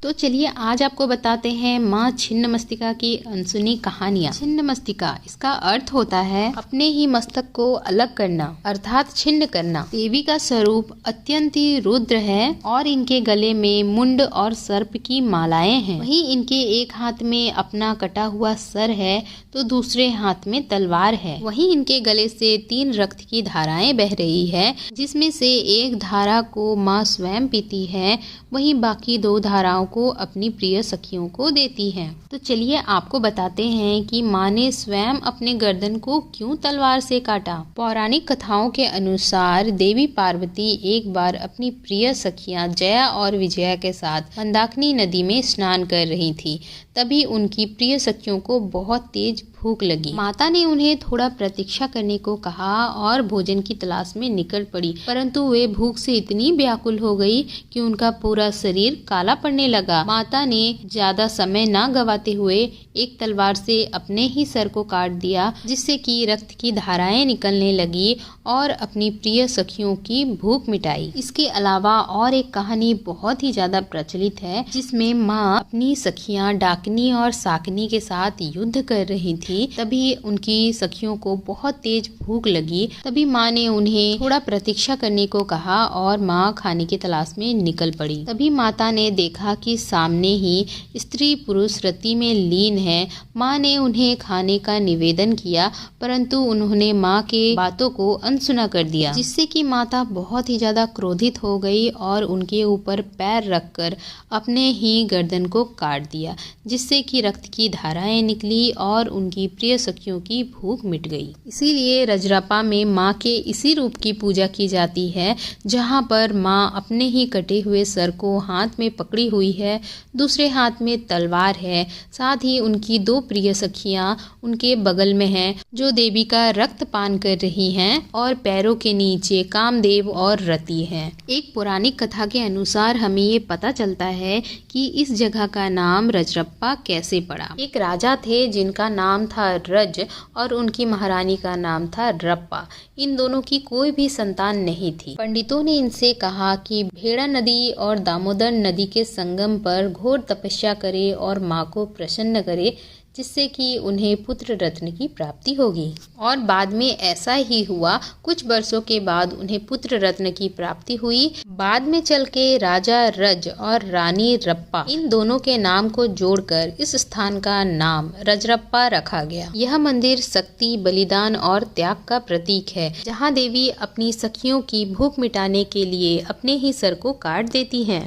तो चलिए आज आपको बताते हैं माँ छिन्नमस्तिका की अनसुनी कहानियाँ। छिन्नमस्तिका इसका अर्थ होता है अपने ही मस्तक को अलग करना अर्थात छिन्न करना। देवी का स्वरूप अत्यंत ही रुद्र है और इनके गले में मुंड और सर्प की मालाएं हैं। वहीं इनके एक हाथ में अपना कटा हुआ सर है तो दूसरे हाथ में तलवार है। वहीं इनके गले से 3 रक्त की धाराएं बह रही है, जिसमें से एक धारा को माँ स्वयं पीती है, वहीं बाकी 2 धाराओं को अपनी प्रिय सखियों को देती हैं। तो चलिए आपको बताते हैं कि माँ ने स्वयं अपने गर्दन को क्यों तलवार से काटा। पौराणिक कथाओं के अनुसार देवी पार्वती एक बार अपनी प्रिय सखियां जया और विजया के साथ मंदाकिनी नदी में स्नान कर रही थी। तभी उनकी प्रिय सखियों को बहुत तेज भूख लगी। माता ने उन्हें थोड़ा प्रतीक्षा करने को कहा और भोजन की तलाश में निकल पड़ी, परंतु वे भूख से इतनी व्याकुल हो गई कि उनका पूरा शरीर काला पड़ने लगा। माता ने ज्यादा समय न गवाते हुए एक तलवार से अपने ही सर को काट दिया, जिससे कि रक्त की धाराएं निकलने लगी और अपनी प्रिय सखियों की भूख मिटाई। इसके अलावा और एक कहानी बहुत ही ज्यादा प्रचलित है, जिसमें माँ अपनी सखियां डाकिनी और शाकिनी के साथ युद्ध कर रही थी। तभी उनकी सखियों को बहुत तेज भूख लगी। तभी माँ ने उन्हें थोड़ा प्रतीक्षा करने को कहा और माँ खाने की तलाश में निकल पड़ी। तभी माता ने देखा कि सामने ही स्त्री पुरुष रति में लीन है। माँ ने उन्हें खाने का निवेदन किया, परंतु उन्होंने माँ के बातों को अनसुना कर दिया, जिससे कि माता बहुत ही ज्यादा क्रोधित हो गई और उनके ऊपर पैर रखकर अपने ही गर्दन को काट दिया, जिससे कि रक्त की धाराएं निकली और उनकी प्रिय सखियों की भूख मिट गई। इसीलिए रजरप्पा में माँ के इसी रूप की पूजा की जाती है, जहाँ पर माँ अपने ही कटे हुए सर को हाथ में पकड़ी हुई है, दूसरे हाथ में तलवार है। साथ ही उनकी 2 प्रिय सखियां उनके बगल में हैं, जो देवी का रक्त पान कर रही हैं और पैरों के नीचे कामदेव और रति हैं। एक पौराणिक कथा के अनुसार हमें ये पता चलता है कि इस जगह का नाम रजरप्पा कैसे पड़ा। एक राजा थे जिनका नाम था रज और उनकी महारानी का नाम था रप्पा। इन दोनों की कोई भी संतान नहीं थी। पंडितों ने इनसे कहा कि भेड़ा नदी और दामोदर नदी के संगम पर घोर तपस्या करे और माँ को प्रसन्न करे, जिससे कि उन्हें पुत्र रत्न की प्राप्ति होगी। और बाद में ऐसा ही हुआ। कुछ वर्षों के बाद उन्हें पुत्र रत्न की प्राप्ति हुई। बाद में चल के राजा रज और रानी रप्पा, इन दोनों के नाम को जोड़कर इस स्थान का नाम रजरप्पा रखा गया। यह मंदिर शक्ति, बलिदान और त्याग का प्रतीक है, जहाँ देवी अपनी सखियों की भूख मिटाने के लिए अपने ही सर को काट देती हैं।